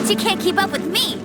She can't keep up with me.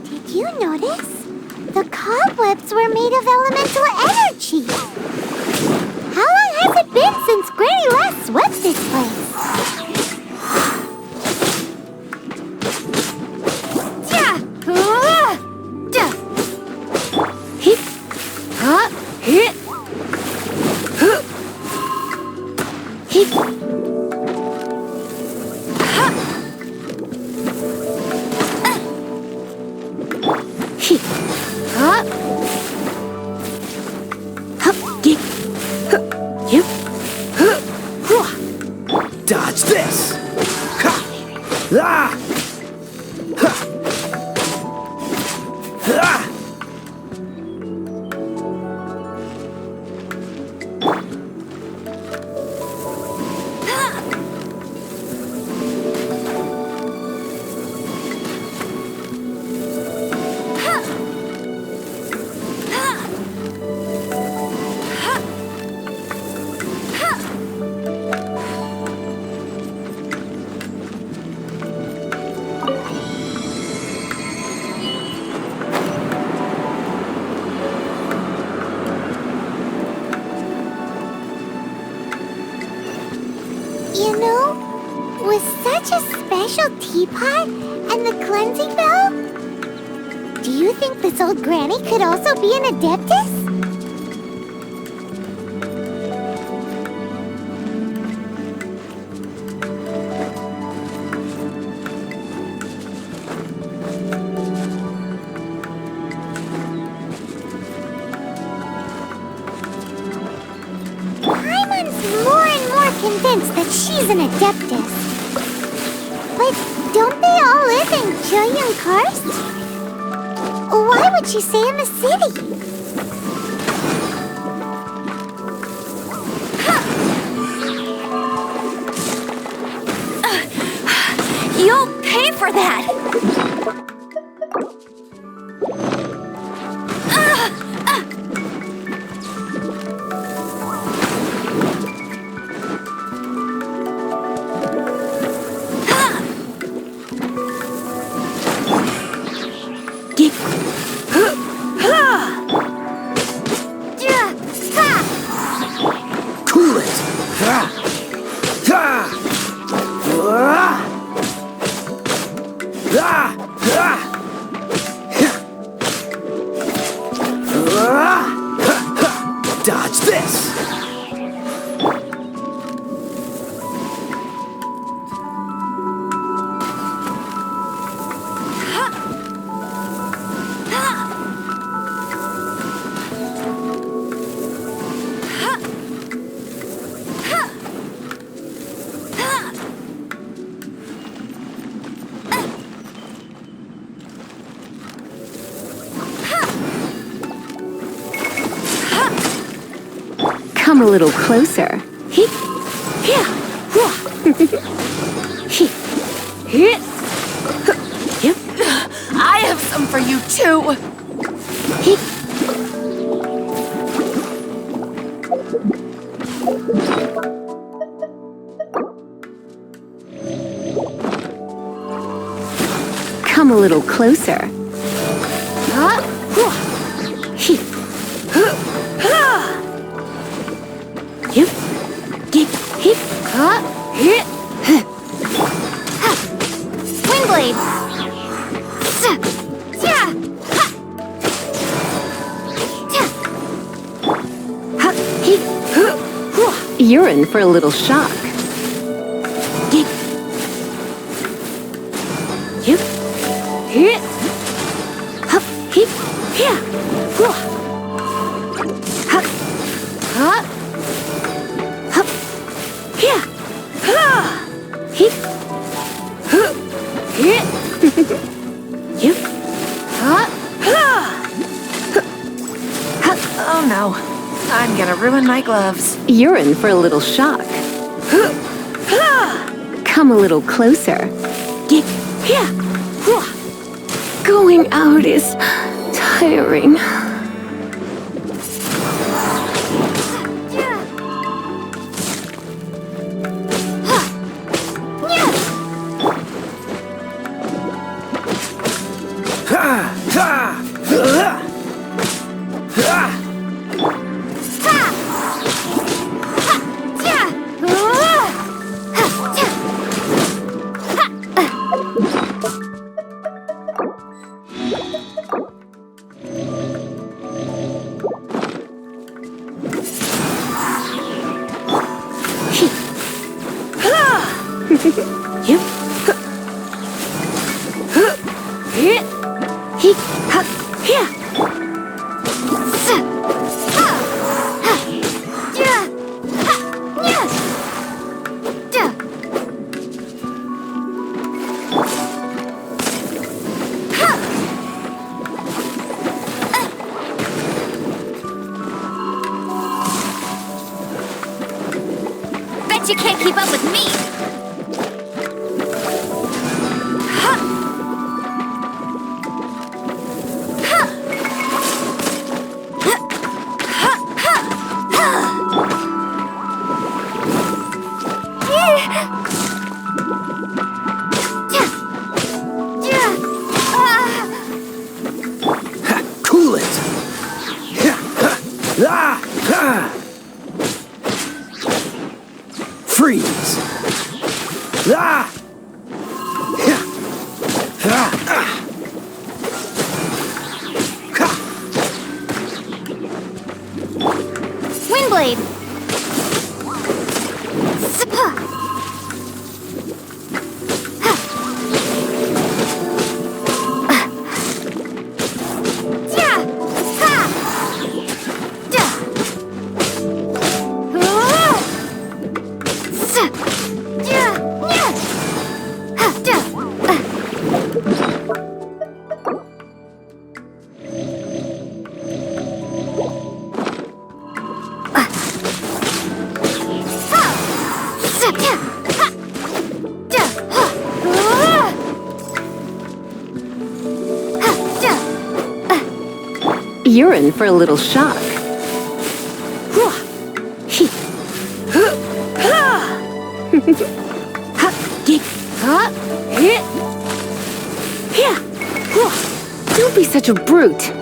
Did you notice? The cobwebs were made of elemental energy. How long has it been since Granny last swept this place? Dodge this! Ha! Ah! Ha! Ah! You know, with such a special teapot and the cleansing bell, do you think this old granny could also be an adeptus? Paimon's more and more convinced that she's an adeptus. But don't they all live in Julian Karst? Why would she stay in the city? You'll pay for that! Cool it! Ha! Ha! Ah! Ah! Ah! Ah! Dodge this! Come a little closer. come for you too! Come a little closer. Windblade! You're in for a little shock. Oh no, I'm gonna ruin my gloves. You're in for a little shock. Come a little closer. Going out is tiring. Bet you can't keep up with me! Cool it! Freeze! Windblade! You're in for a little shock. Don't be such a brute.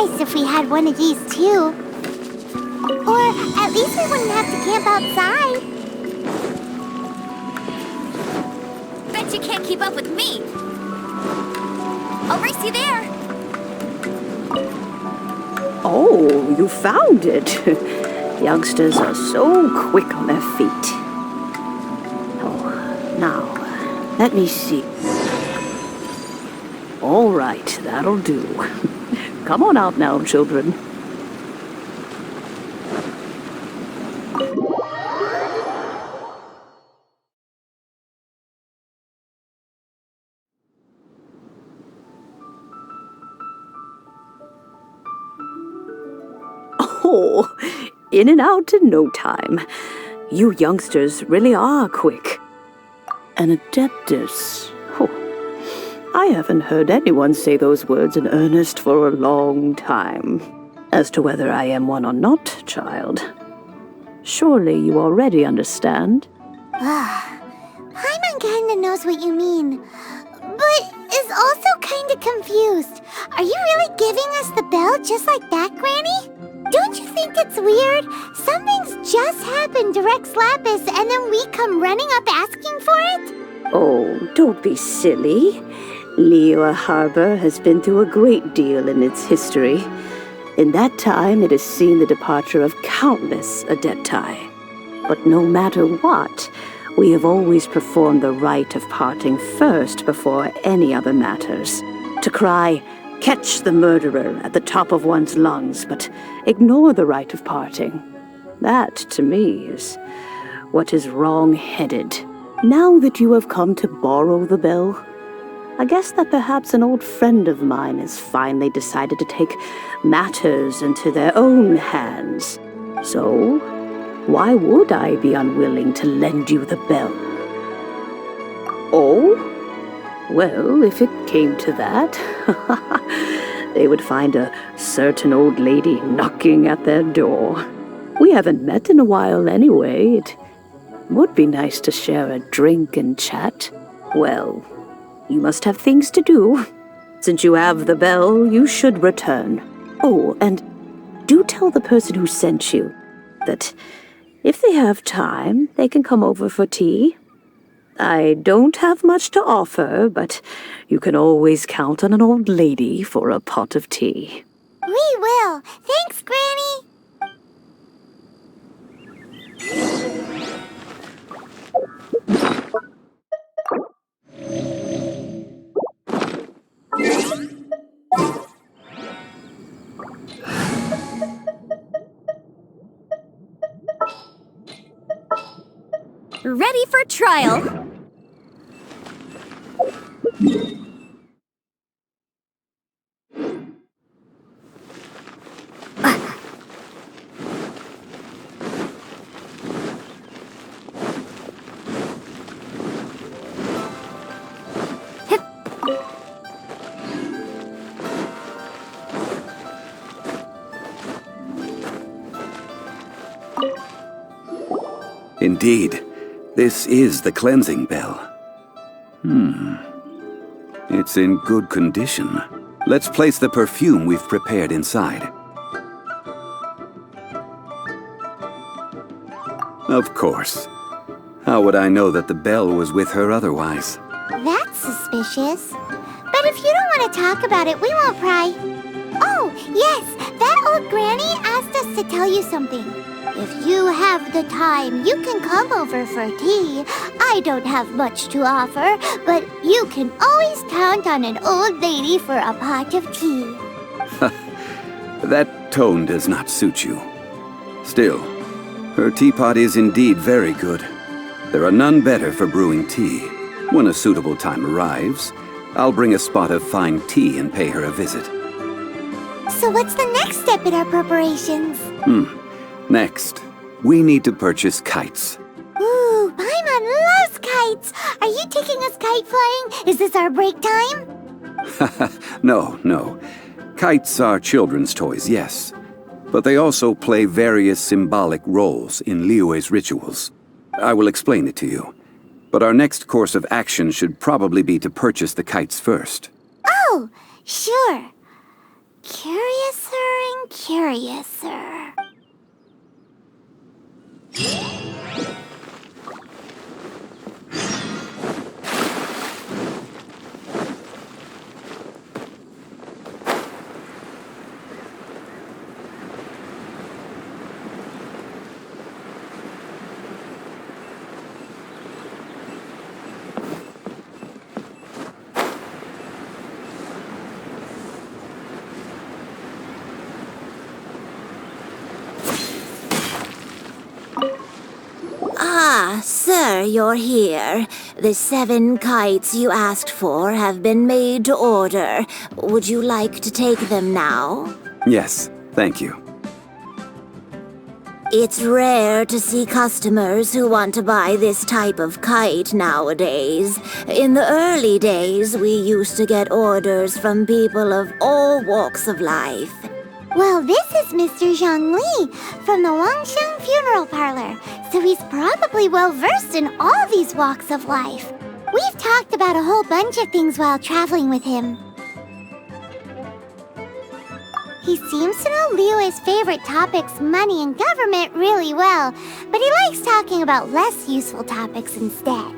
nice if we had one of these too. Or at least we wouldn't have to camp outside. Bet you can't keep up with me. I'll race you there. Oh, you found it. Youngsters are so quick on their feet. Oh, now, let me see. All right, that'll do. Come on out now, children. Oh, in and out in no time. You youngsters really are quick. An adeptus. Oh, I haven't heard anyone say those words in earnest for a long time. As to whether I am one or not, child, surely you already understand. Paimon kinda knows what you mean, but is also kinda confused. Are you really giving us the bell just like that, Granny? Don't you think it's weird? Something's just happened to Rex Lapis and then we come running up asking for it? Oh, don't be silly. Liyue Harbor has been through a great deal in its history. In that time, it has seen the departure of countless adepti. But no matter what, we have always performed the rite of parting first before any other matters. To cry, "Catch the murderer," at the top of one's lungs, but ignore the rite of parting. That, to me, is what is wrong-headed. Now that you have come to borrow the bell, I guess that perhaps an old friend of mine has finally decided to take matters into their own hands. So, why would I be unwilling to lend you the bell? Oh? Well, if it came to that, they would find a certain old lady knocking at their door. We haven't met in a while anyway. It would be nice to share a drink and chat. Well, you must have things to do. Since you have the bell, you should return. Oh, and do tell the person who sent you that if they have time, they can come over for tea. I don't have much to offer, but you can always count on an old lady for a pot of tea. We will. Thanks, Granny. Ready for trial. Indeed, this is the cleansing bell. It's in good condition. Let's place the perfume we've prepared inside. Of course. How would I know that the bell was with her otherwise? That's suspicious. But if you don't want to talk about it, we won't pry. Oh, yes, that old granny asked us to tell you something. If you have the time, you can come over for tea. I don't have much to offer, but you can always count on an old lady for a pot of tea. That tone does not suit you. Still, her teapot is indeed very good. There are none better for brewing tea. When a suitable time arrives, I'll bring a spot of fine tea and pay her a visit. So what's the next step in our preparations? Next, we need to purchase kites. Ooh, Paimon loves kites! Are you taking us kite flying? Is this our break time? No. Kites are children's toys, yes. But they also play various symbolic roles in Liyue's rituals. I will explain it to you. But our next course of action should probably be to purchase the kites first. Oh, sure. curiouser and curiouser. Ah, sir, you're here. The 7 kites you asked for have been made to order. Would you like to take them now? Yes, thank you. It's rare to see customers who want to buy this type of kite nowadays. In the early days, we used to get orders from people of all walks of life. Well, this is Mr. Zhongli from the Wangsheng Funeral Parlor, so he's probably well-versed in all these walks of life. We've talked about a whole bunch of things while traveling with him. He seems to know Liyue's favorite topics, money and government, really well, but he likes talking about less useful topics instead.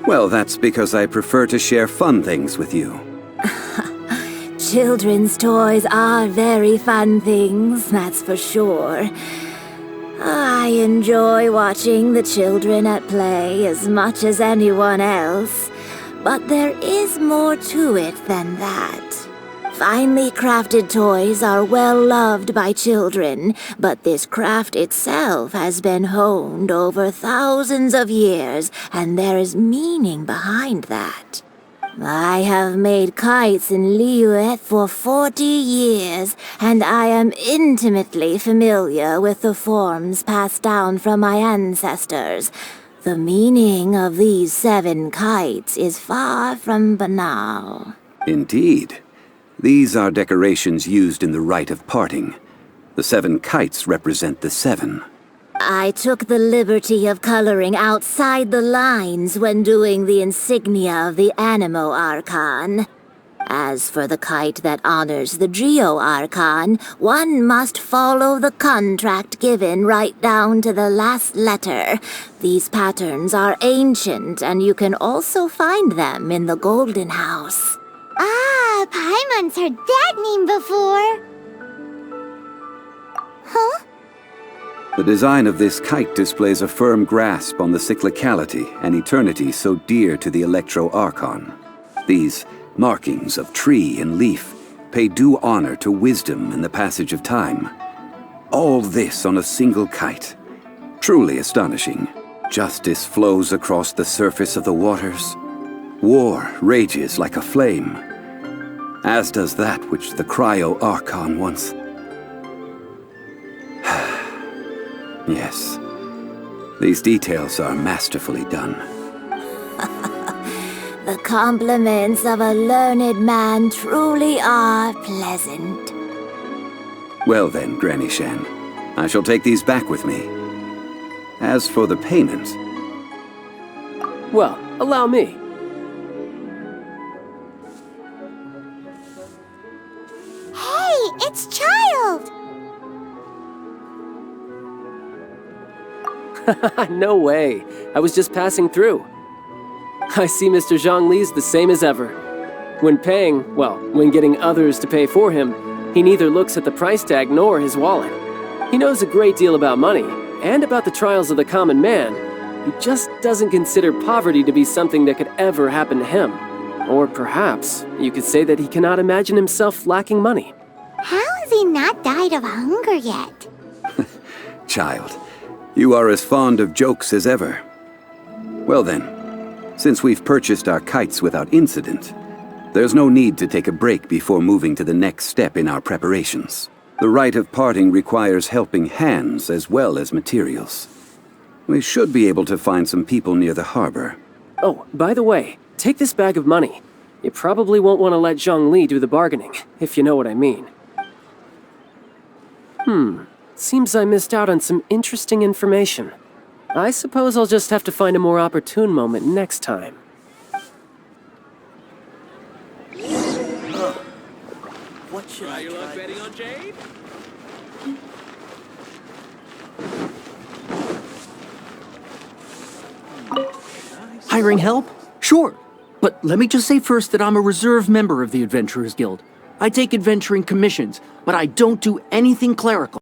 Well, that's because I prefer to share fun things with you. Children's toys are very fun things, that's for sure. I enjoy watching the children at play as much as anyone else, but there is more to it than that. Finely crafted toys are well loved by children, but this craft itself has been honed over thousands of years, and there is meaning behind that. I have made kites in Liyue for 40 years, and I am intimately familiar with the forms passed down from my ancestors. The meaning of these 7 kites is far from banal. Indeed. These are decorations used in the rite of parting. The 7 kites represent the 7. I took the liberty of coloring outside the lines when doing the insignia of the Animo Archon. As for the kite that honors the Geo Archon, one must follow the contract given right down to the last letter. These patterns are ancient, and you can also find them in the Golden House. Ah, Paimon's heard that name before. Huh? The design of this kite displays a firm grasp on the cyclicality and eternity so dear to the Electro Archon. These markings of tree and leaf pay due honor to wisdom and the passage of time. All this on a single kite. Truly astonishing. Justice flows across the surface of the waters. War rages like a flame, as does that which the Cryo Archon once... Yes, these details are masterfully done. The compliments of a learned man truly are pleasant. Well then, Granny Shan, I shall take these back with me. As for the payment... Well, allow me. Hey, it's Child! No way. I was just passing through. I see Mr. Zhongli's the same as ever. When paying, well, when getting others to pay for him, he neither looks at the price tag nor his wallet. He knows a great deal about money, and about the trials of the common man. He just doesn't consider poverty to be something that could ever happen to him. Or perhaps, you could say that he cannot imagine himself lacking money. How has he not died of hunger yet? Child, you are as fond of jokes as ever. Well then, since we've purchased our kites without incident, there's no need to take a break before moving to the next step in our preparations. The rite of parting requires helping hands as well as materials. We should be able to find some people near the harbor. Oh, by the way, take this bag of money. You probably won't want to let Zhongli do the bargaining, if you know what I mean. Seems I missed out on some interesting information. I suppose I'll just have to find a more opportune moment next time. What should I Your luck try? betting on Jade? Hiring help? Sure. But let me just say first that I'm a reserve member of the Adventurers Guild. I take adventuring commissions, but I don't do anything clerical.